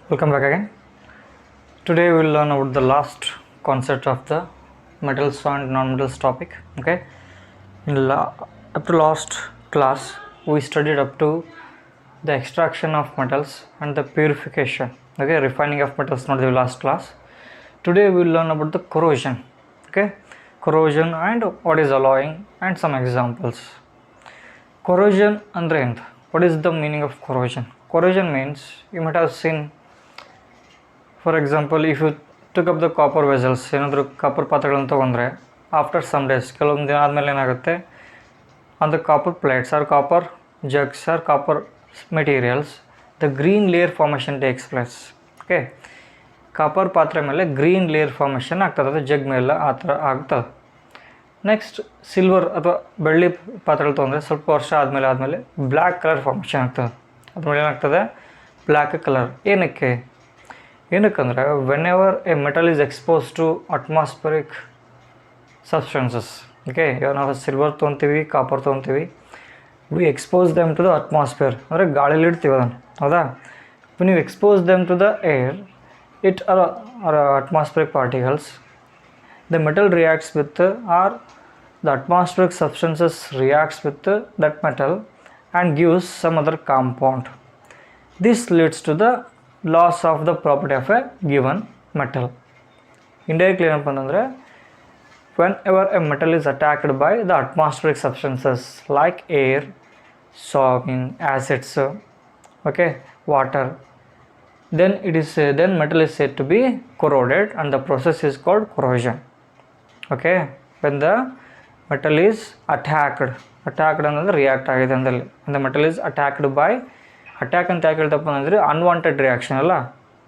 Welcome back again. Today we will learn about the last concept of the metals and non-metals topic. Okay. Up to last class, we studied up to the extraction of metals and the purification. Okay, refining of metals, not the last class. Today we will learn about the corrosion. Okay, corrosion and what is alloying and some examples. Corrosion andre ent. What is the meaning of corrosion? Corrosion means you might have seen. For example, if you took up the copper vessels, ಏನಾದರೂ copper ಪಾತ್ರೆಗಳನ್ನು ತೊಗೊಂಡ್ರೆ after some days ಕೆಲವೊಂದು ದಿನ ಆದಮೇಲೆ ಏನಾಗುತ್ತೆ, on the copper plates or copper jugs or copper materials the green layer formation takes place. Okay, copper ಪಾತ್ರೆ ಮೇಲೆ green layer formation ಆಗ್ತದೆ, ಅದು ಜಗ್ ಮೇಲೆ ಆ ಥರ ಆಗ್ತದೆ. ನೆಕ್ಸ್ಟ್ ಸಿಲ್ವರ್ ಅಥವಾ ಬೆಳ್ಳಿ ಪಾತ್ರೆಗಳು ತೊಗೊಂಡ್ರೆ ಸ್ವಲ್ಪ ವರ್ಷ ಆದಮೇಲೆ ಬ್ಲ್ಯಾಕ್ ಕಲರ್ ಫಾರ್ಮೇಷನ್ ಆಗ್ತದೆ. ಅದ್ಮೇಲೆ ಏನಾಗ್ತದೆ, ಬ್ಲ್ಯಾಕ್ ಕಲರ್. ಏನಕ್ಕಂದರೆ whenever a metal is expose to atmospheric substances. Okay, ಇವಾಗ ನಾವು ಸಿಲ್ವರ್ ತೊಗೊತೀವಿ, ಕಾಪರ್ ತೊಗೊತೀವಿ, we expose them to the atmosphere, ಅಂದರೆ ಗಾಳಿಲಿ ಇಡ್ತೀವಿ ಅದನ್ನು, ಹೌದಾ? ನೀವು expose them to the air, it or atmospheric particles, the metal reacts with or the atmospheric substances reacts with that metal and gives some other compound. This leads to the loss of the property of a given metal. Indirectly ಏನಪ್ಪ ಅಂತಂದರೆ, whenever a metal is attacked by the atmospheric substances like air, soil, acids, okay, water, then metal is said to be corroded and the process is called corrosion. Okay, when the metal is attacked ಅಂತಂದರೆ react ಆಗಿದೆ ಅಂದಲ್ಲಿ, and the metal is attacked by, attack ಅಂತ ಯಾಕೆ ಹೇಳ್ತಪ್ಪ ಅಂದರೆ unwanted reaction ಅಲ್ಲ.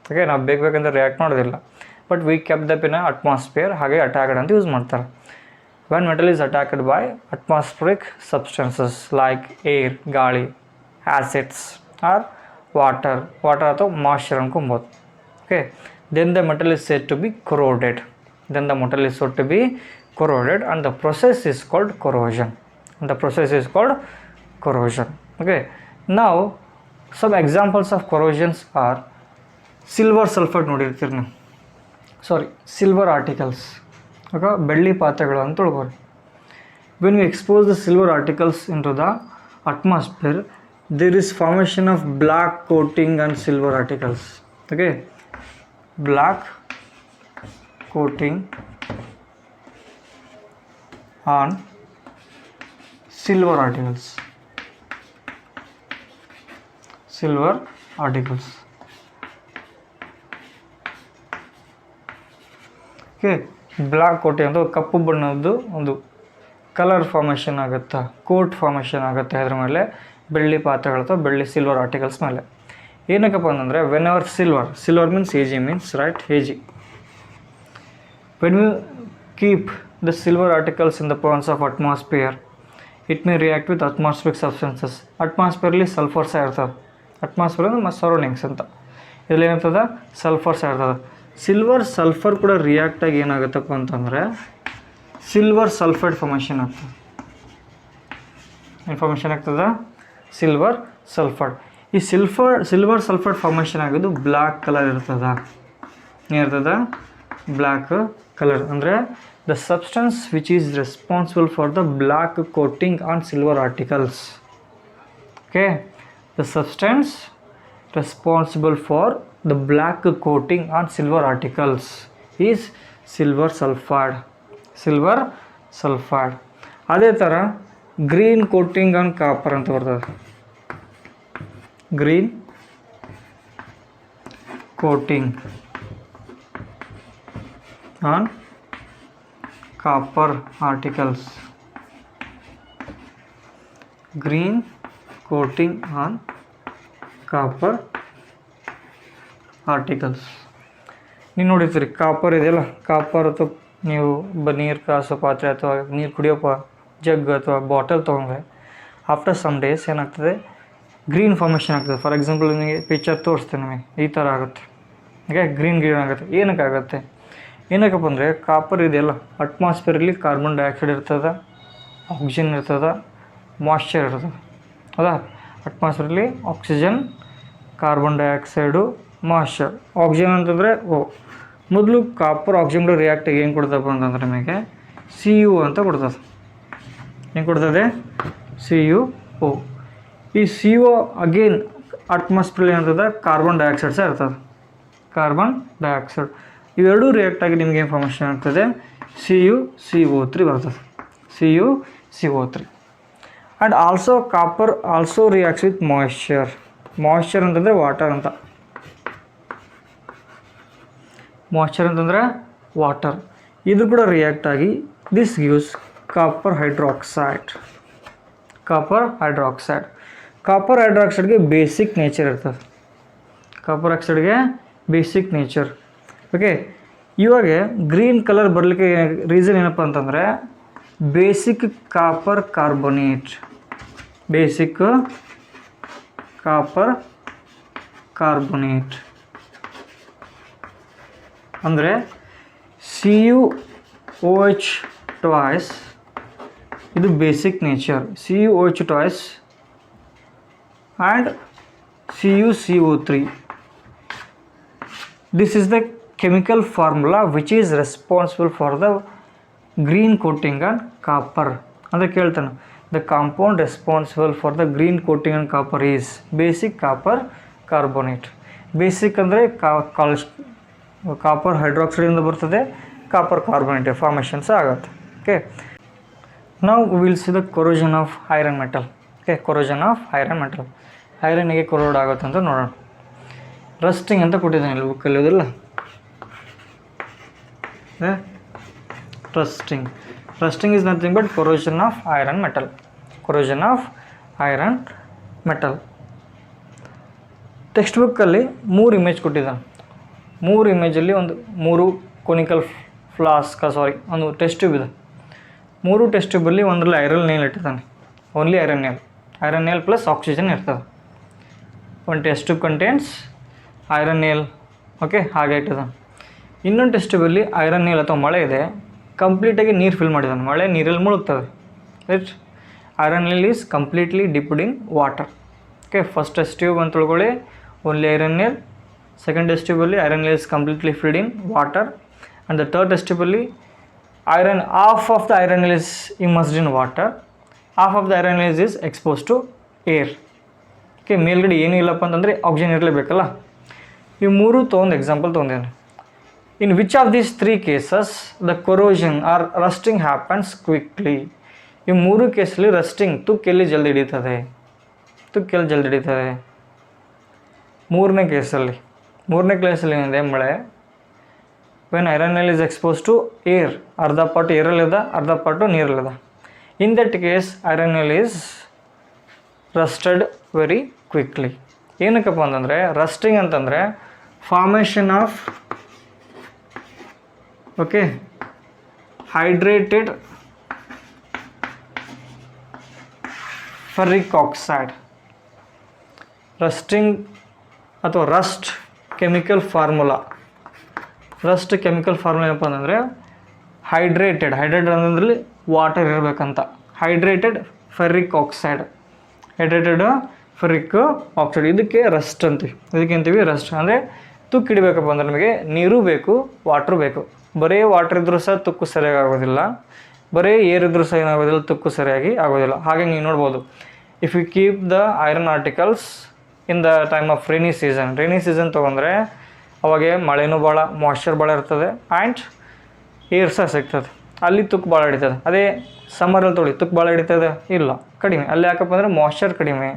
Okay, ನಾವು ಬೇಕಂತ react ಮಾಡೋದಿಲ್ಲ, but we keep them in atmosphere, ಹಾಗೆ ಅಟ್ಯಾಕ್ಡ್ ಅಂತ ಯೂಸ್ ಮಾಡ್ತಾರೆ. When metal is attacked by atmospheric substances like air, ಗಾಳಿ, ಆಸಿಡ್ಸ್ ಆರ್ ವಾಟರ್ ಅಥವಾ ಮಾಯ್ಶ್ಚರ್ ಅನ್ಕೊಬೋದು. Okay, then the metal is said to be corroded. And the process is called corrosion. Okay, now some examples of corrosions are silver sulfate ನೋಡಿರ್ತೀರಿ ನೀವು, silver articles. Okay, ಬೆಳ್ಳಿ ಪಾತ್ರೆಗಳು ಅಂತ ತಿಳ್ಕೊರಿ. when we expose the silver articles into the atmosphere, there is formation of black coating on silver articles. Okay, black coating on silver articles. Okay, black coating ಅಂತ ಕಪ್ಪು ಬಣ್ಣದ್ದು ಒಂದು colour formation ಆಗುತ್ತೆ, coat formation ಆಗುತ್ತೆ ಅದ್ರ ಮೇಲೆ, ಬೆಳ್ಳಿ ಪಾತ್ರೆಗಳು ಅಥವಾ ಬೆಳ್ಳಿ ಸಿಲ್ವರ್ ಆರ್ಟಿಕಲ್ಸ್ ಮೇಲೆ. ಏನಕ್ಕಪ್ಪ ಅಂತಂದರೆ, whenever silver means AG means right, AG. When you keep the silver articles in the presence of atmosphere, it may react with atmospheric substances. ಅಟ್ಮಾಸ್ಫಿಯರ್ಲಿ ಸಲ್ಫರ್ಸ್ ಇರ್ತದೆ, ಅಟ್ಮಾಸ್ಫಿಯರ್ ಅಂದರೆ ಮತ್ತು ಸರೌಂಡಿಂಗ್ಸ್ ಅಂತ, ಇದರಲ್ಲಿ ಏನಿರ್ತದೆ, ಸಲ್ಫರ್ಸ್ ಇರ್ತದೆ. ಸಲ್ಫರ್ ಕೂಡ ರಿಯಾಕ್ಟ್ ಆಗಿ ಏನಾಗುತ್ತಪ್ಪ ಅಂತಂದರೆ ಸಿಲ್ವರ್ ಸಲ್ಫೇಟ್ ಫಾರ್ಮೇಷನ್ ಆಗ್ತದೆ. Silver sulphate. ಈ ಸಿಲ್ವರ್ ಸಲ್ಫೇಟ್ ಫಾರ್ಮೇಷನ್ ಆಗೋದು ಬ್ಲ್ಯಾಕ್ ಕಲರ್ ಇರ್ತದೆ. ಏನಿರ್ತದೆ, ಬ್ಲ್ಯಾಕ್ ಕಲರ್. ಅಂದರೆ the substance which is responsible for the black coating on silver articles. Okay, the substance responsible for the black coating on silver articles is silver sulfide. ಅದೇ ಥರ green coating on copper ಅಂತ ಬರ್ತದೆ. Green coating on copper articles. Green coating on copper articles. ನೀವು ನೋಡಿರ್ತೀರಿ, copper ಇದೆಯಲ್ಲ, copper ಅಥವಾ ನೀವು ನೀರು ಕಾಸೋ ಪಾತ್ರೆ ಅಥವಾ ನೀರು ಕುಡಿಯೋ ಜಗ್ ಅಥವಾ ಬಾಟಲ್ ತೊಗೊಂಡ್ರೆ ಆಫ್ಟರ್ ಸಮ್ ಡೇಸ್ ಏನಾಗ್ತದೆ, ಗ್ರೀನ್ ಫಾರ್ಮೇಷನ್ ಆಗ್ತದೆ. ಫಾರ್ ಎಕ್ಸಾಂಪಲ್ ನಿಮಗೆ ಪಿಕ್ಚರ್ ತೋರಿಸ್ತೇನೆ, ನಿಮಗೆ ಈ ಥರ ಆಗುತ್ತೆ. ಹಾಗೆ ಗ್ರೀನ್ ಆಗುತ್ತೆ. ಏನಕ್ಕಪ್ಪ ಅಂದರೆ, ಕಾಪರ್ ಇದೆಯಲ್ಲ, ಅಟ್ಮಾಸ್ಫಿಯರಲ್ಲಿ ಕಾರ್ಬನ್ ಡೈಆಕ್ಸೈಡ್ ಇರ್ತದೆ, ಆಕ್ಸಿಜನ್ ಇರ್ತದೆ, ಮಾಯ್ಶ್ಚರ್ ಇರ್ತದೆ, ಹೌದಾ? ಅಟ್ಮಾಸ್ಫಿಯರಲ್ಲಿ oxygen, carbon dioxide moisture. Oxygen ಅಂತಂದರೆ ಓ. ಮೊದಲು ಕಾಪರ್ ಆಕ್ಸಿಜನ್ ರಿಯಾಕ್ಟಿಗೆ ಏನು ಕೊಡ್ತಪ್ಪ ಅಂತಂದ್ರೆ ನಿಮಗೆ CU ಅಂತ ಕೊಡ್ತದೆ. ಏನು ಕೊಡ್ತದೆ? CuO. ಈ CO ಅಗೇನ್ ಅಟ್ಮಾಸ್ಫಿಯರ್ ಏನಿರ್ತದೆ ಕಾರ್ಬನ್ ಡೈಆಕ್ಸೈಡ್ ಸಹ ಇರ್ತದೆ. ಕಾರ್ಬನ್ ಡೈಆಕ್ಸೈಡ್ ಇವೆರಡೂ ರಿಯಾಕ್ಟ್ ಆಗಿ ನಿಮಗೆ ಇನ್ಫಾರ್ಮೇಷನ್ ಆಗ್ತದೆ CuCO3 ಬರ್ತದೆ. CuCO3 and also copper also reacts with moisture. Moisture ಅಂತಂದರೆ ವಾಟರ್ ಅಂತ. ಮಾಯ್ಶ್ಚರ್ ಅಂತಂದರೆ ವಾಟರ್. ಇದು ಕೂಡ ರಿಯಾಕ್ಟ್ ಆಗಿ this gives copper hydroxide. Copper hydroxide. Copper ಹೈಡ್ರಾಕ್ಸೈಡ್ಗೆ ಬೇಸಿಕ್ ನೇಚರ್ ಇರ್ತದೆ. ಕಾಪರ್ ಆಕ್ಸೈಡ್ಗೆ ಬೇಸಿಕ್ ನೇಚರ್. ಓಕೆ, ಇವಾಗ ಗ್ರೀನ್ ಕಲರ್ ಬರಲಿಕ್ಕೆ ರೀಸನ್ ಏನಪ್ಪ ಅಂತಂದರೆ basic copper carbonate. Basic copper carbonate ಅಂದರೆ CuOH ಟ್ವೈಸ್. ಇದು basic nature. CuOH twice and CuCO3. This is the chemical formula which is responsible for the green coating on copper. ಅಂದರೆ ಕೇಳ್ತಾನೆ, the compound responsible for the green coating on copper is basic copper carbonate. Basic ಅಂದರೆ copper ಹೈಡ್ರಾಕ್ಸೈಡಿಂದ ಬರ್ತದೆ, copper carbonate formations ಆಗುತ್ತೆ. Okay, ನಾವು will see the corrosion of iron metal. Okay, corrosion of iron metal. Iron ಹೇಗೆ ಕೊರೋಡ್ ಆಗುತ್ತೆ ಅಂತ ನೋಡೋಣ. Rusting ಅಂತ ಕೊಟ್ಟಿದ್ದಾನೆ ಇಲ್ಲಿ ಬುಕ್ಕಲ್ಲಿ, ಓದಿಲ್ಲ? Rusting. Rusting is nothing but corrosion of iron metal. Corrosion of iron metal. Text ಬುಕ್ಕಲ್ಲಿ 3 ಇಮೇಜ್ ಕೊಟ್ಟಿದ್ದಾನೆ. 3 ಇಮೇಜಲ್ಲಿ ಒಂದು 3 ಕೊನಿಕಲ್ ಒಂದು ಟೆಸ್ಟ್ ಟ್ಯೂಬ್ ಇದೆ. 3 ಟೆಸ್ಟ್ ಟ್ಯೂಬಲ್ಲಿ ಒಂದರಲ್ಲಿ ಐರನ್ ನೇಲ್ ಇಟ್ಟಿದ್ದಾನೆ. Only iron nail. Iron nail plus oxygen ಇರ್ತದೆ. ಒಂದು test tube contains iron nail. Okay, ಹಾಗೆ ಇಟ್ಟಿದ್ದಾನೆ. ಇನ್ನೊಂದು ಟೆಸ್ಟ್ ಟ್ಯೂಬಲ್ಲಿ ಐರನ್ ನೇಲ್ ಅಥವಾ ಮಳೆ ಇದೆ, ಕಂಪ್ಲೀಟಾಗಿ ನೀರು ಫಿಲ್ ಮಾಡಿದ್ದಾನೆ. ಮಳೆ ನೀರಲ್ಲಿ ಮುಳುಗ್ತದೆ. Right. Iron nail is completely dipped in water. Okay, first test tube ಅಂತ ತಿಳ್ಕೊಳ್ಳಿ, only iron nail. Second test ಟ್ಯೂಬಲ್ಲಿ iron nail is completely filled in water. And the third test ಟ್ಯೂಬಲ್ಲಿ half of the iron nail is immersed in water, half of the iron nail is exposed to air. Okay, ಮೇಲ್ಗಡೆ ಏನೂ ಇಲ್ಲಪ್ಪ ಅಂತಂದರೆ oxygen ಇರಲೇಬೇಕಲ್ಲ. ಈ 3 ತೊಗೊಂಡು example ತೊಗೊಂಡೇನೆ. In which of these 3 cases the corrosion or rusting happens quickly? ಈ 3 ಕೇಸಲ್ಲಿ ರಸ್ಟಿಂಗ್ ತುಕ್ಕೆಲ್ಲಿ ಜಲ್ದಿ ಹಿಡಿತದೆ? ಮೂರನೇ ಕೇಸಲ್ಲಿ ಏನಿದೆ, ಮಳೆ. When iron nail is expose to air, ಅರ್ಧ ಪಾರ್ಟ್ ಏರಲ್ಲಿದೆ, ಅರ್ಧ ಪಾರ್ಟು ನೀರಲ್ಲಿದೆ. In that case iron nail is rusted very quickly. ಏನಕ್ಕಪ್ಪ ಅಂತಂದರೆ ರಸ್ಟಿಂಗ್ ಅಂತಂದರೆ formation of hydrated ferric oxide. Rusting ಅಥವಾ ರಸ್ಟ್ ಕೆಮಿಕಲ್ ಫಾರ್ಮುಲಾ ಏನಪ್ಪ ಅಂತಂದರೆ ಹೈಡ್ರೇಟೆಡ್ ಅನ್ನೋದ್ರಲ್ಲಿ ವಾಟರ್ ಇರಬೇಕಂತ. Hydrated ferric oxide. ಇದಕ್ಕೆ ರಸ್ಟ್ ಅಂತೀವಿ. ರಸ್ಟ್ ಅಂದರೆ ತುಕ್ಕು ಹಿಡಿಬೇಕಪ್ಪ ಅಂದ್ರೆ ನಮಗೆ ನೀರು ಬೇಕು, ವಾಟ್ರು ಬೇಕು. ಬರೀ ವಾಟರ್ ಇದ್ರೂ ಸಹ ತುಕ್ಕು ಸರಿಯಾಗಿ ಆಗೋದಿಲ್ಲ, ಬರೀ ಏರ್ ಇದ್ರೂ ಸಹ ಏನಾಗೋದಿಲ್ಲ, ತುಕ್ಕು ಸರಿಯಾಗಿ ಆಗೋದಿಲ್ಲ. ಹಾಗೆ ನೀವು ನೋಡ್ಬೋದು, if you keep the iron articles in the time of rainy season ತೊಗೊಂಡ್ರೆ ಅವಾಗ ಮಳೆನೂ ಭಾಳ, ಮಾಯ್ಶ್ಚರ್ ಭಾಳ ಇರ್ತದೆ ಆ್ಯಂಡ್ ಏರ್ ಸಹ ಸಿಗ್ತದೆ. ಅಲ್ಲಿ ತುಕ್ಕು ಭಾಳ ಹಿಡಿತದೆ. ಅದೇ ಸಮ್ಮರಲ್ಲಿ ತೊಗೊಳ್ಳಿ, ತುಕ್ಕು ಭಾಳ ಹಿಡಿತದೆ ಇಲ್ಲ, ಕಡಿಮೆ. ಅಲ್ಲಿ ಯಾಕಪ್ಪ ಅಂದರೆ ಮಾಯ್ಶ್ಚರ್ ಕಡಿಮೆ.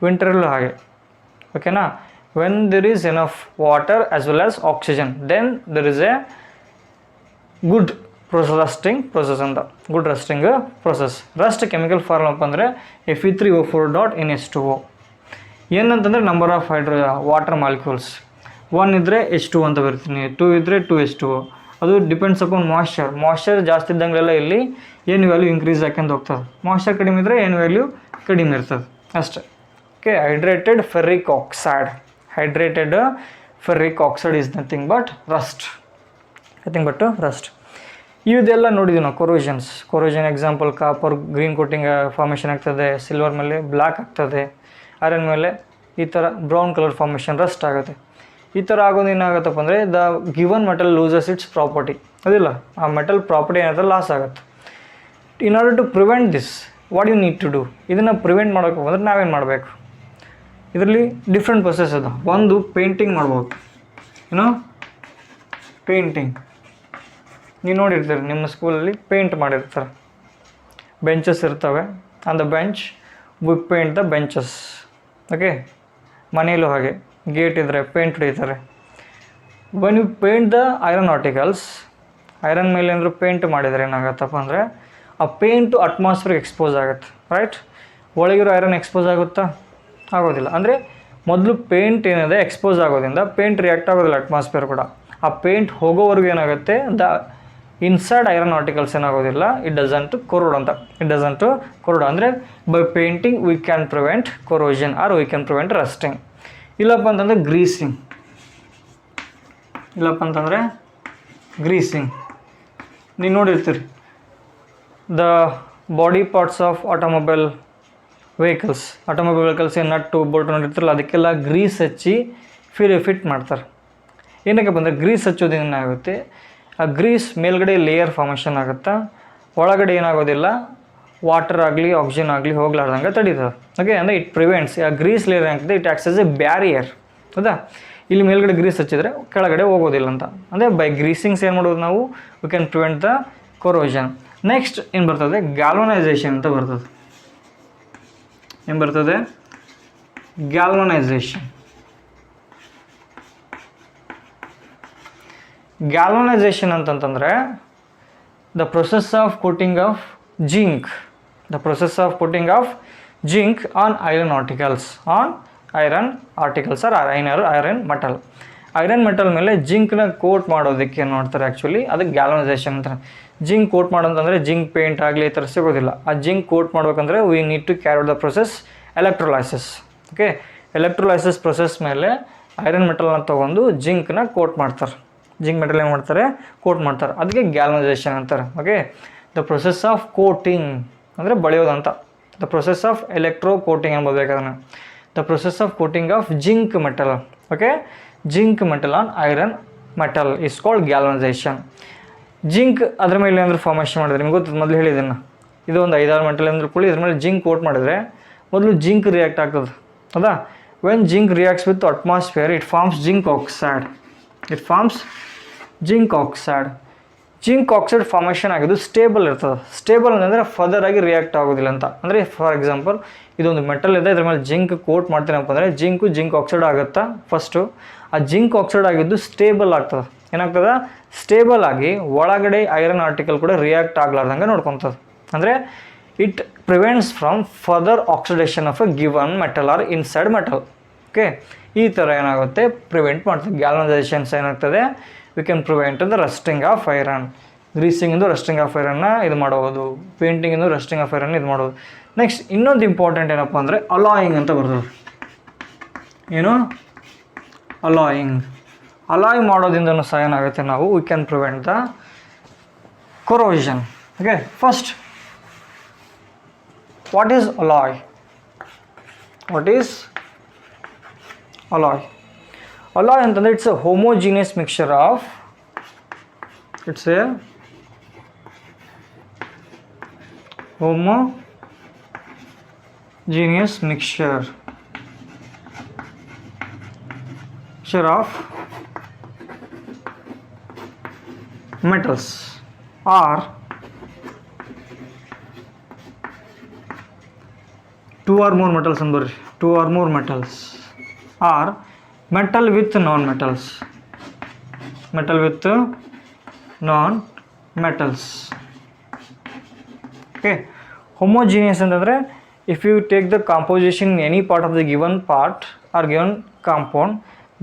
ವಿಂಟರಲ್ಲೂ ಹಾಗೆ. ಓಕೆನಾ? When there is enough water as well as oxygen, then there is a good rusting process ಅಂತ. Good rusting process. Rust chemical form ಅಪ್ಪ ಅಂದರೆ Fe3O4.NH2O. ಏನಂತಂದರೆ ನಂಬರ್ ಆಫ್ ವಾಟರ್ ಮಾಲಿಕ್ಯೂಲ್ಸ್. 1 ಇದ್ದರೆ H2 ಅಂತ ಬರ್ತೀನಿ, 2 ಇದ್ದರೆ 2H2O. ಅದು ಡಿಪೆಂಡ್ಸ್ ಅಪಾನ್ ಮಾಯ್ಶ್ಚರ್ ಜಾಸ್ತಿ ಇದ್ದಂಗೆಲ್ಲ ಇಲ್ಲಿ ಏನು ವ್ಯಾಲ್ಯೂ ಇನ್ಕ್ರೀಸ್ ಹಾಕ್ಯಂತ ಹೋಗ್ತದೆ. ಮಾಯ್ಶ್ಚರ್ ಕಡಿಮೆ ಇದ್ದರೆ ಏನು ವ್ಯಾಲ್ಯೂ ಕಡಿಮೆ ಇರ್ತದೆ ಅಷ್ಟೇ. Okay, hydrated ferric oxide is nothing but rust. ಇದೆಲ್ಲ ನೋಡಿದ್ದೀವಿ ನಾವು. Corrosion example, copper green coating formation ಆಗ್ತದೆ, ಸಿಲ್ವರ್ ಮೇಲೆ ಬ್ಲ್ಯಾಕ್ ಆಗ್ತದೆ, ಐರನ್ ಮೇಲೆ ಈ ಥರ ಬ್ರೌನ್ ಕಲರ್ ಫಾರ್ಮೇಷನ್ ರಸ್ಟ್ ಆಗುತ್ತೆ. ಈ ಥರ ಆಗೋದು ಏನಾಗುತ್ತಪ್ಪ ಅಂದರೆ the given metal loses its property, ಅದಿಲ್ಲ ಆ ಮೆಟಲ್ ಪ್ರಾಪರ್ಟಿ ಏನಾದ್ರೆ ಲಾಸ್ ಆಗುತ್ತೆ. In order to prevent this what you need to do, ಇದನ್ನು ಪ್ರಿವೆಂಟ್ ಮಾಡೋಕೆ ಬಂದರೆ ನಾವೇನು ಮಾಡಬೇಕು? ಇದರಲ್ಲಿ ಡಿಫ್ರೆಂಟ್ ಪ್ರೊಸೆಸ್ ಅದ. ಒಂದು ಪೇಂಟಿಂಗ್ ಮಾಡ್ಬೋದು, ಏನೋ ಪೇಂಟಿಂಗ್. ನೀವು ನೋಡಿರ್ತೀರಿ ನಿಮ್ಮ ಸ್ಕೂಲಲ್ಲಿ ಪೇಂಟ್ ಮಾಡಿರ್ತಾರೆ, ಬೆಂಚಸ್ ಇರ್ತವೆ, on the bench we paint the benches. Okay, ಮನೆಯಲ್ಲೂ ಹಾಗೆ ಗೇಟ್ ಇದ್ದರೆ ಪೇಂಟ್ ಹೊಡಿತಾರೆ. When you paint the iron articles, iron ಮೇಲೆ ಏನಾದರೂ ಪೇಂಟ್ ಮಾಡಿದರೆ ಏನಾಗುತ್ತಪ್ಪ ಅಂದರೆ ಆ ಪೇಂಟು ಅಟ್ಮಾಸ್ಫಿಯರ್ಗೆ ಎಕ್ಸ್ಪೋಸ್ ಆಗುತ್ತೆ, ರೈಟ್? ಒಳಗಿರೋ ಐರನ್ ಎಕ್ಸ್ಪೋಸ್ ಆಗುತ್ತಾ? ಆಗೋದಿಲ್ಲ. ಅಂದರೆ ಮೊದಲು ಪೇಂಟ್ ಏನಿದೆ ಎಕ್ಸ್ಪೋಸ್ ಆಗೋದ್ರಿಂದ ಪೇಂಟ್ ರಿಯಾಕ್ಟ್ ಆಗೋದಿಲ್ಲ ಅಟ್ಮಾಸ್ಫಿಯರ್ ಕೂಡ. ಆ ಪೇಂಟ್ ಹೋಗೋವರೆಗೂ ಏನಾಗುತ್ತೆ, ದ ಇನ್ಸೈಡ್ ಐರನ್ ಆರ್ಟಿಕಲ್ಸ್ ಏನಾಗೋದಿಲ್ಲ, ಇಟ್ ಡಸಂಟ್ ಕೊರೋಡ್ ಅಂತ. ಇಟ್ ಡಸಂಟ್ ಕೊರೋಡ್ ಅಂದರೆ by painting we can prevent corrosion or we can prevent rusting. ಇಲ್ಲಪ್ಪ ಅಂತಂದರೆ ಗ್ರೀಸಿಂಗ್. ಇಲ್ಲಪ್ಪ ಅಂತಂದರೆ ಗ್ರೀಸಿಂಗ್. ನೀವು ನೋಡಿರ್ತೀರಿ the body parts of automobile vehicles ಏನು ನಟ್ಟು ಬೋಲ್ಟ್ ನೋಡಿರ್ತಾರಲ್ಲ, ಅದಕ್ಕೆಲ್ಲ ಗ್ರೀಸ್ ಹಚ್ಚಿ ಫಿಟ್ ಮಾಡ್ತಾರೆ. ಏನಕ್ಕೆ ಬಂದರೆ ಗ್ರೀಸ್ ಹಚ್ಚೋದ್ರಿಂದ ಏನಾಗುತ್ತೆ, ಆ ಗ್ರೀಸ್ ಮೇಲ್ಗಡೆ ಲೇಯರ್ ಫಾರ್ಮೇಷನ್ ಆಗುತ್ತಾ, ಒಳಗಡೆ ಏನಾಗೋದಿಲ್ಲ, ವಾಟರ್ ಆಗಲಿ ಆಕ್ಸಿಜನ್ ಆಗಲಿ ಹೋಗ್ಲಾರ್ದಂಗೆ ತಡೀತದೆ. ಓಕೆ, ಅಂದರೆ ಇಟ್ ಪ್ರಿವೆಂಟ್ಸ್. ಆ ಗ್ರೀಸ್ ಲೇಯರ್ ಏನಾಗ್ತದೆ, it acts as a barrier. ಹೌದಾ? ಇಲ್ಲಿ ಮೇಲ್ಗಡೆ ಗ್ರೀಸ್ ಹಚ್ಚಿದ್ರೆ ಕೆಳಗಡೆ ಹೋಗೋದಿಲ್ಲ ಅಂತ. ಅಂದರೆ ಬೈ ಗ್ರೀಸಿಂಗ್ಸ್ ಏನು ಮಾಡೋದು ನಾವು, we can prevent the corrosion. Next ಏನು ಬರ್ತದೆ, ಗ್ಯಾಲ್ವನೈಸೇಷನ್ ಅಂತ ಬರ್ತದೆ. ಏನು ಬರ್ತದೆ? ಗ್ಯಾಲ್ವನೈಸೇಷನ್. ಗ್ಯಾಲ್ವನೈಸೇಷನ್ ಅಂತಂತಂದರೆ the process of coating of zinc on iron articles or iron metal. Iron metal ಮೇಲೆ ಜಿಂಕ್ನ ಕೋಟ್ ಮಾಡೋದಕ್ಕೆ ಏನು ಮಾಡ್ತಾರೆ ಆ್ಯಕ್ಚುಲಿ, ಅದಕ್ಕೆ ಗ್ಯಾಲ್ವನೈಸೇಷನ್ ಅಂತಾರೆ. ಜಿಂಕ್ ಕೋಟ್ ಮಾಡೋದಂದರೆ ಜಿಂಕ್ ಪೇಂಟ್ ಆಗಲಿ ಈ ಥರ ಸಿಗೋದಿಲ್ಲ. ಆ ಜಿಂಕ್ ಕೋಟ್ ಮಾಡ್ಬೇಕಂದ್ರೆ we need to carry the process electrolysis. Okay, electrolysis process ಮೇಲೆ ಐರನ್ ಮೆಟಲ್ನ ತೊಗೊಂಡು ಜಿಂಕ್ನ ಕೋಟ್ ಮಾಡ್ತಾರೆ. ಜಿಂಕ್ ಮೆಟಲ್ ಏನು ಮಾಡ್ತಾರೆ, ಕೋಟ್ ಮಾಡ್ತಾರೆ. ಅದಕ್ಕೆ ಗ್ಯಾಲ್ವನೈಸೇಷನ್ ಅಂತಾರೆ. Okay, the process of coating ಅಂದರೆ ಬಳಿಯೋದಂತ. The process of electro coating ಅನ್ಬೋದನ್ನು. The process of coating of zinc metal. Okay, zinc metal on iron metal is called galvanisation. Zinc ಅದ್ರ ಮೇಲೆ ಏನಾದರೂ ಫಾರ್ಮೇಷನ್ ಮಾಡಿದ್ರೆ ನಿಮ್ಗೆ ಗೊತ್ತು, ಮೊದಲು ಹೇಳಿದ್ದನ್ನು. ಇದು ಒಂದು 5-6 ಮೆಟಲ್ ಅಂದ್ರೂ ಕೂಡ ಇದ್ರ ಮೇಲೆ ಜಿಂಕ್ ಕೋಟ್ ಮಾಡಿದರೆ ಮೊದಲು ಜಿಂಕ್ ರಿಯಾಕ್ಟ್ ಆಗ್ತದೆ. ಹೌದಾ? When zinc reacts with atmosphere it forms zinc oxide. Zinc oxide formation ಆಗಿದ್ದು ಸ್ಟೇಬಲ್ ಇರ್ತದೆ. ಸ್ಟೇಬಲ್ ಅಂದರೆ ಫರ್ದರ್ ಆಗಿ ರಿಯಾಕ್ಟ್ ಆಗೋದಿಲ್ಲ ಅಂತ. ಅಂದರೆ ಫಾರ್ ಎಕ್ಸಾಂಪಲ್ ಇದೊಂದು ಮೆಟಲ್ ಇದೆ, ಇದ್ರ ಮೇಲೆ ಜಿಂಕ್ ಕೋಟ್ ಮಾಡ್ತೀನಪ್ಪ ಅಂದರೆ ಜಿಂಕ್ ಆಕ್ಸೈಡ್ ಆಗುತ್ತಾ ಫಸ್ಟು. ಆ ಜಿಂಕ್ ಆಕ್ಸೈಡ್ ಆಗಿದ್ದು ಸ್ಟೇಬಲ್ ಆಗ್ತದೆ. ಏನಾಗ್ತದೆ, ಸ್ಟೇಬಲ್ ಆಗಿ ಒಳಗಡೆ ಐರನ್ ಆರ್ಟಿಕಲ್ ಕೂಡ ರಿಯಾಕ್ಟ್ ಆಗ್ಲಾರ್ದಂಗೆ ನೋಡ್ಕೊತದೆ. ಅಂದರೆ it prevents from further oxidation of a given metal or inside metal. Okay, ಈ ಥರ ಏನಾಗುತ್ತೆ, ಪ್ರಿವೆಂಟ್ ಮಾಡ್ತದೆ. ಗ್ಯಾಲ್ವನೈಸೇಷನ್ಸ್ ಏನಾಗ್ತದೆ, we can prevent the rusting of iron. ಗ್ರೀಸಿಂಗಿಂದು ರಸ್ಟಿಂಗ್ ಆಫ್ ಐರನ್ನ ಇದು ಮಾಡೋದು, ಪೇಂಟಿಂಗಿಂದು ರಸ್ಟಿಂಗ್ ಆಫ್ ಐರನ್ ಇದು ಮಾಡೋದು. ನೆಕ್ಸ್ಟ್ ಇನ್ನೊಂದು ಇಂಪಾರ್ಟೆಂಟ್ ಏನಪ್ಪ ಅಂದರೆ ಅಲಾಯಿಂಗ್ ಅಂತ ಬರ್ತದೆ. ಏನು ಅಲಾಯ್ ಮಾಡೋದ್ರಿಂದನೂ ಸಹ ಏನಾಗುತ್ತೆ, ನಾವು we can prevent the corrosion. Okay, first what is alloy? Alloy ಅಂತಂದರೆ it's A homogeneous mixture of metals or two or more metals or metal with non-metals. Okay, homogeneous ಅಂತಂದರೆ if you take the composition in any part of the given part or given compound,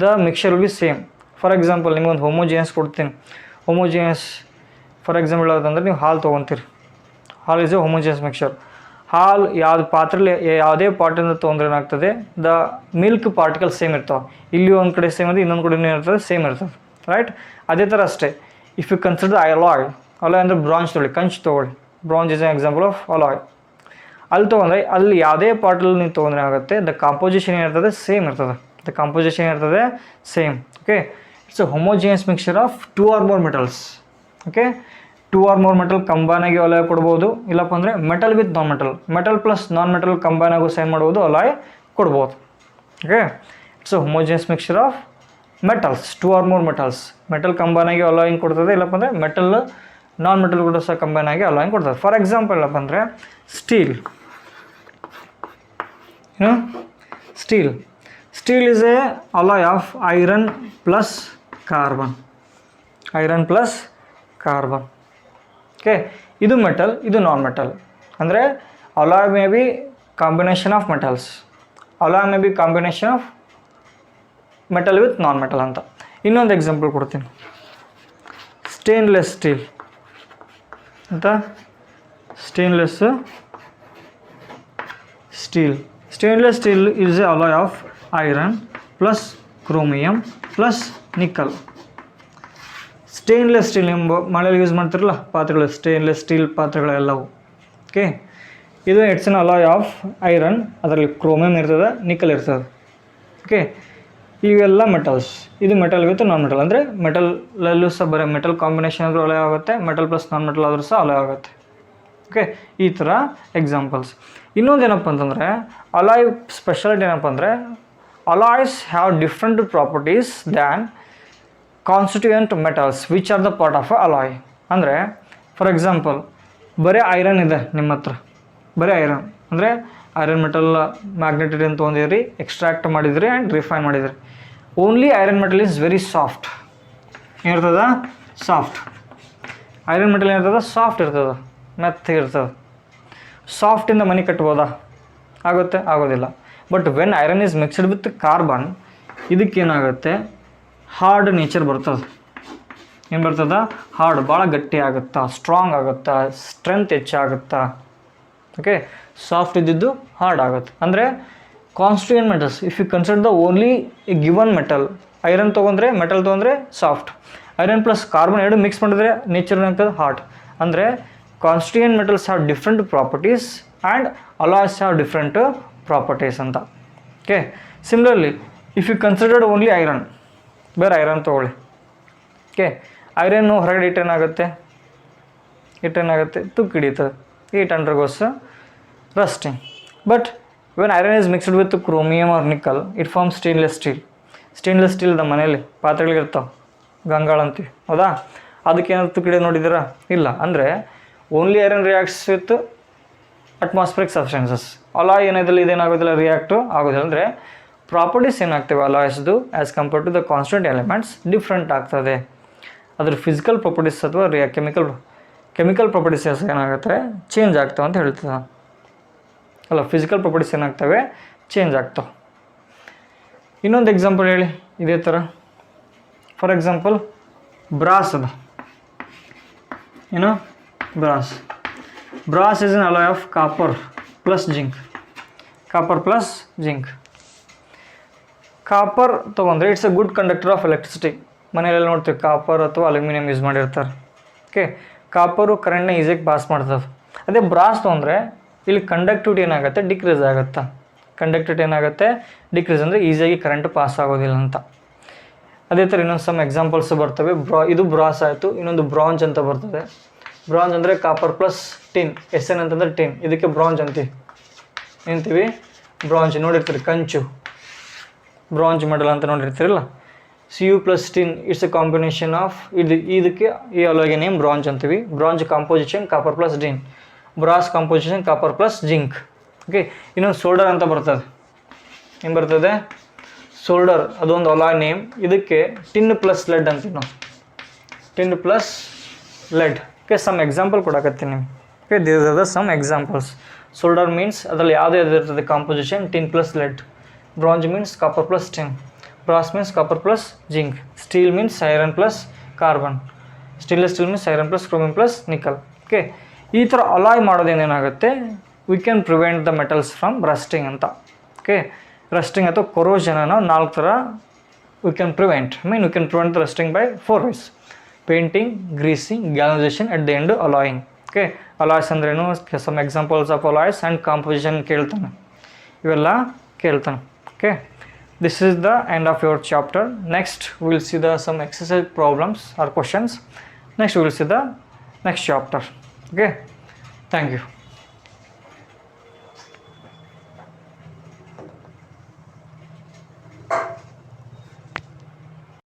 the mixture will be same. For example, ನಿಮಗೊಂದು homogeneous ಕೊಡ್ತೀನಿ. For example ಯಾವುದಂದ್ರೆ ನೀವು ಹಾಲು ತೊಗೊತೀರಿ. ಹಾಲ್ is A homogeneous mixture. ಹಾಲು ಯಾವ್ದು ಪಾತ್ರೆಲಿ ಯಾವುದೇ ಪಾರ್ಟಿಂದ ತೊಗೊಂಡ್ರೆ ಏನಾಗ್ತದೆ, ದ ಮಿಲ್ಕ್ ಪಾರ್ಟಿಕಲ್ ಸೇಮ್ ಇರ್ತಾವೆ. ಇಲ್ಲಿ ಒಂದು ಕಡೆ ಸೇಮ್ ಇದೆ, ಇನ್ನೊಂದು ಕಡೆ ಇರ್ತದೆ, ಸೇಮ್ ಇರ್ತದೆ, ರೈಟ್? ಅದೇ ಥರ ಅಷ್ಟೇ. ಇಫ್ ಯು ಕನ್ಸಿಡರ್ ಅಲಾಯ್ ಅಂದರೆ ಬ್ರಾಂಚ್ ತೊಗೊಳ್ಳಿ, ಕಂಚ್ ತೊಗೊಳ್ಳಿ. Branch is an example of alloy. ಅಲ್ಲಿ ತೊಗೊಂಡ್ರೆ ಅಲ್ಲಿ ಯಾವುದೇ ಪಾರ್ಟಲ್ಲಿ ನೀವು ತೊಗೊಂಡ್ರೆ ಆಗುತ್ತೆ, ದ ಕಾಂಪೋಸಿಷನ್ ಏನಿರ್ತದೆ ಸೇಮ್ ಇರ್ತದೆ. ದ ಕಾಂಪೋಸಿಷನ್ ಇರ್ತದೆ same. Okay, it's a homogeneous mixture of 2 or more metals. Okay, 2 or more metal combine ಆಗಿ ಅಲಾಯ್ ಕೊಡ್ಬೋದು, ಇಲ್ಲಪ್ಪ ಅಂದರೆ metal with non metal, metal plus non metal combine ಆಗೋ ಸೈನ್ ಮಾಡ್ಬೋದು, alloy ಕೊಡ್ಬೋದು. Okay, it's a homogeneous mixture of metals, 2 or more metals. Metal combine ಆಗಿ allowing ಕೊಡ್ತದೆ, ಇಲ್ಲಪ್ಪ ಅಂದರೆ ಮೆಟಲ್ ನಾನ್ ಮೆಟಲ್ ಕೂಡ ಸಹ ಕಂಬೈನ್ ಆಗಿ ಅಲಾಯಿಂಗ್ ಕೊಡ್ತದೆ. ಫಾರ್ ಎಕ್ಸಾಂಪಲ್ ಏನಪ್ಪ ಅಂದರೆ steel. Steel is a alloy of iron plus carbon. Iron plus carbon. Okay, ಇದು ಮೆಟಲ್, ಇದು ನಾನ್ ಮೆಟಲ್. ಅಂದರೆ alloy may be combination of metals, alloy may be combination of metal with non metal ಅಂತ. ಇನ್ನೊಂದು example ಕೊಡ್ತೀನಿ, stainless steel ಅಂತ. Stainless steel is a alloy of iron plus chromium plus nickel. Stainless steel ಎಂಬ ಮಳೆಯಲ್ಲಿ use ಮಾಡ್ತಿರಲ್ಲ ಪಾತ್ರೆಗಳು, stainless steel ಪಾತ್ರೆಗಳೆಲ್ಲವು. Okay, ಇದು it's an alloy of iron, ಅದರಲ್ಲಿ ಕ್ರೋಮಿಯಂ ಇರ್ತದೆ, ನಿಕಲ್ ಇರ್ತದೆ. ಓಕೆ, ಇವೆಲ್ಲ ಮೆಟಲ್ಸ್. ಇದು ಮೆಟಲ್ ವಿತ್ ನಾನ್ ಮೆಟಲ್, ಅಂದರೆ ಮೆಟಲಲ್ಲೂ ಸಹ ಬರೀ ಮೆಟಲ್ ಕಾಂಬಿನೇಷನ್ ಆದರೂ ಅಲಾಯ್ ಆಗುತ್ತೆ, ಮೆಟಲ್ ಪ್ಲಸ್ ನಾನ್ ಮೆಟಲ್ ಆದರೂ ಸಹ ಅಲಾಯ್ ಆಗುತ್ತೆ. ಓಕೆ, ಈ ಥರ ಎಕ್ಸಾಂಪಲ್ಸ್. ಇನ್ನೊಂದು ಏನಪ್ಪ ಅಂತಂದರೆ ಅಲಾಯ್ ಸ್ಪೆಷಾಲಿಟಿ ಏನಪ್ಪ ಅಂದರೆ alloys have different properties than constituent metals which are the part of a alloy. ಅಂದರೆ ಫಾರ್ ಎಕ್ಸಾಂಪಲ್ ಬರೀ ಐರನ್ ಇದೆ ನಿಮ್ಮ ಹತ್ರ, ಬರೀ ಐರನ್ ಅಂದರೆ ಐರನ್ ಮೆಟಲ್ ಮ್ಯಾಗ್ನೆಟಿಕ್ ಅಂತ ತೊಗೊಂಡಿದ್ರಿ, ಎಕ್ಸ್ಟ್ರಾಕ್ಟ್ ಮಾಡಿದ್ರಿ ಆ್ಯಂಡ್ ರಿಫೈನ್ ಮಾಡಿದ್ರಿ. Only iron metal is very soft. ಏನಿರ್ತದ? ಸಾಫ್ಟ್. ಐರನ್ ಮೆಟಲ್ ಏನಿರ್ತದ? ಸಾಫ್ಟ್ ಇರ್ತದೆ, ಮೆತ್ತಗೆ ಇರ್ತದೆ. ಸಾಫ್ಟಿಂದ ಮನೆ ಕಟ್ಬೋದಾ? ಆಗುತ್ತೆ? ಆಗೋದಿಲ್ಲ. But when iron is mixed with carbon, ಇದಕ್ಕೇನಾಗುತ್ತೆ? ಹಾರ್ಡ್ ನೇಚರ್ ಬರ್ತದೆ. ಏನು ಬರ್ತದೆ? ಹಾರ್ಡ್, ಭಾಳ ಗಟ್ಟಿ ಆಗುತ್ತಾ, ಸ್ಟ್ರಾಂಗ್ ಆಗುತ್ತಾ, ಸ್ಟ್ರೆಂತ್ ಹೆಚ್ಚಾಗುತ್ತಾ. ಓಕೆ, ಸಾಫ್ಟ್ ಇದ್ದಿದ್ದು ಹಾರ್ಡ್ ಆಗುತ್ತೆ. ಅಂದರೆ constituent metals, if you consider the only a given metal, iron ತೊಗೊಂಡ್ರೆ ಮೆಟಲ್ ತೊಗೊಂಡ್ರೆ ಸಾಫ್ಟ್, ಐರನ್ ಪ್ಲಸ್ ಕಾರ್ಬನ್ ಎರಡು ಮಿಕ್ಸ್ ಮಾಡಿದ್ರೆ ನೇಚರ್ ಏನಾಗ್ತದೆ? ಹಾರ್ಡ್. ಅಂದರೆ constituent metals have different properties and alloys have different properties ಅಂತ. Okay, similarly if you considered only iron, ಬೇರೆ iron ತೊಗೊಳ್ಳಿ. Okay, ಐರನ್ನು ಹೊರಗಡೆ ಇಟ್ಟೇನಾಗುತ್ತೆ? ತುಕ್ಕು ಹಿಡಿತದೆ, it undergoes rusting. But when iron is mixed with chromium or nickel, it form stainless steel. Stainless steel ನಮ್ಮ ಮನೇಲಿ ಪಾತ್ರೆಗಳಿರ್ತಾವೆ, ಗಂಗಾಳ ಅಂತೀವಿ, ಹೌದಾ? ಅದಕ್ಕೇನಾದ್ರು ತುಕ್ಕು ಹಿಡಿಯೋದು ನೋಡಿದ್ದೀರಾ? ಇಲ್ಲ. ಅಂದರೆ only iron reacts with atmospheric substances. Alloy ಏನಿದ್ರಲ್ಲಿ ಇದೇನಾಗೋದಿಲ್ಲ, ರಿಯಾಕ್ಟು ಆಗೋದಿಲ್ಲ. ಅಂದರೆ ಪ್ರಾಪರ್ಟೀಸ್ ಏನಾಗ್ತವೆ ಅಲಾಯ್ಸ್ದು as compared to the constant elements different ಆಗ್ತದೆ. ಅದ್ರ ಫಿಸಿಕಲ್ ಪ್ರಾಪರ್ಟೀಸ್ ಅಥವಾ ಕೆಮಿಕಲ್ ಪ್ರಾಪರ್ಟೀಸ್ ಏನಾಗುತ್ತೆ? ಚೇಂಜ್ ಆಗ್ತವೆ ಅಂತ ಹೇಳ್ತದೆ. ಅಲ್ಲ, ಫಿಸಿಕಲ್ ಪ್ರಾಪರ್ಟೀಸ್ ಏನಾಗ್ತವೆ? ಚೇಂಜ್ ಆಗ್ತವೆ. ಇನ್ನೊಂದು ಎಕ್ಸಾಂಪಲ್ ಹೇಳಿ ಇದೇ ಥರ. ಫಾರ್ ಎಕ್ಸಾಂಪಲ್ ಬ್ರಾಸ್ ಅದ. ಏನು? Brass is an alloy of copper plus zinc. Copper ತೊಗೊಂಡ್ರೆ it's a good conductor of electricity. ಮನೆಯಲ್ಲೆಲ್ಲ ನೋಡ್ತೀವಿ ಕಾಪರ್ ಅಥವಾ ಅಲ್ಯೂಮಿನಿಯಂ ಯೂಸ್ ಮಾಡಿರ್ತಾರೆ. ಓಕೆ, ಕಾಪರು ಕರೆಂಟ್ನ ಈಸಿಯಾಗಿ ಪಾಸ್ ಮಾಡ್ತದೆ. ಅದೇ ಬ್ರಾಸ್ ತೊಗೊಂಡ್ರೆ ಇಲ್ಲಿ ಕಂಡಕ್ಟಿವಿಟಿ ಏನಾಗುತ್ತೆ? ಡಿಕ್ರೀಸ್ ಆಗುತ್ತೆ. ಡಿಕ್ರೀಸ್ ಅಂದರೆ ಈಸಿಯಾಗಿ ಕರೆಂಟ್ ಪಾಸ್ ಆಗೋದಿಲ್ಲ ಅಂತ. ಅದೇ ಥರ ಇನ್ನೊಂದು ಸಮ್ ಎಕ್ಸಾಂಪಲ್ಸ್ ಬರ್ತವೆ. ಇದು ಬ್ರಾಸ್ ಆಯಿತು. ಇನ್ನೊಂದು ಬ್ರಾಂಜ್ ಅಂತ ಬರ್ತದೆ. ಬ್ರಾಂಜ್ ಅಂದರೆ ಕಾಪರ್ ಪ್ಲಸ್ ಟಿನ್, SN ಅಂತಂದರೆ ಟಿನ್, ಇದಕ್ಕೆ ಬ್ರಾಂಜ್ ಅಂತೀವಿ. ಬ್ರಾಂಜ್ ನೋಡಿರ್ತೀರಿ, ಕಂಚು, ಬ್ರಾಂಜ್ ಮೆಟಲ್ ಅಂತ ನೋಡಿರ್ತೀರಲ್ಲ. Cu plus tin, it's a combination of ಇದಕ್ಕೆ ಈ ಅಲಾಯ್ಗೆ ನೇಮ್ ಬ್ರಾಂಜ್ ಅಂತೀವಿ. Bronze composition copper plus tin, brass composition copper plus zinc. Okay, ಇನ್ನೊಂದು ಸೋಲ್ಡರ್ ಅಂತ ಬರ್ತದೆ. ಏನು ಬರ್ತದೆ? ಸೋಲ್ಡರ್, ಅದೊಂದು ಅಲಾಯ್ ನೇಮ್. ಇದಕ್ಕೆ ಟಿನ್ ಪ್ಲಸ್ ಲೆಡ್ ಅಂತೀವಿ ನಾವು. Tin plus lead. Okay, some example ಕೊಡಕತ್ತೀನಿ ನಿಮ್ಗೆ. Okay, these are the some examples. Solder means ಅದರಲ್ಲಿ ಯಾವುದೇ ಇರ್ತದೆ composition, tin plus lead. Bronze means copper plus tin. Brass means copper plus zinc. Steel means iron plus carbon. Stainless steel means iron plus chromium plus nickel. Okay, ಈ ಥರ alloy ಮಾಡೋದೇನೇನಾಗುತ್ತೆ? We can prevent the metals from rusting ಅಂತ. Okay, rusting ಅಥವಾ ಕೊರೋಷನನ್ನು 4 ಥರ we can prevent. We can prevent the rusting by 4 ways: painting, greasing, galvanisation, at the end alloying. Okay, alloys ಅಂದ್ರೇನು? Some examples of alloys and composition ಕೇಳ್ತಾನೆ, ಇವೆಲ್ಲ ಕೇಳ್ತಾನೆ. Okay, this is the end of your chapter. Next we will see the some exercise problems or questions. Next we will see the next chapter. Okay, thank you.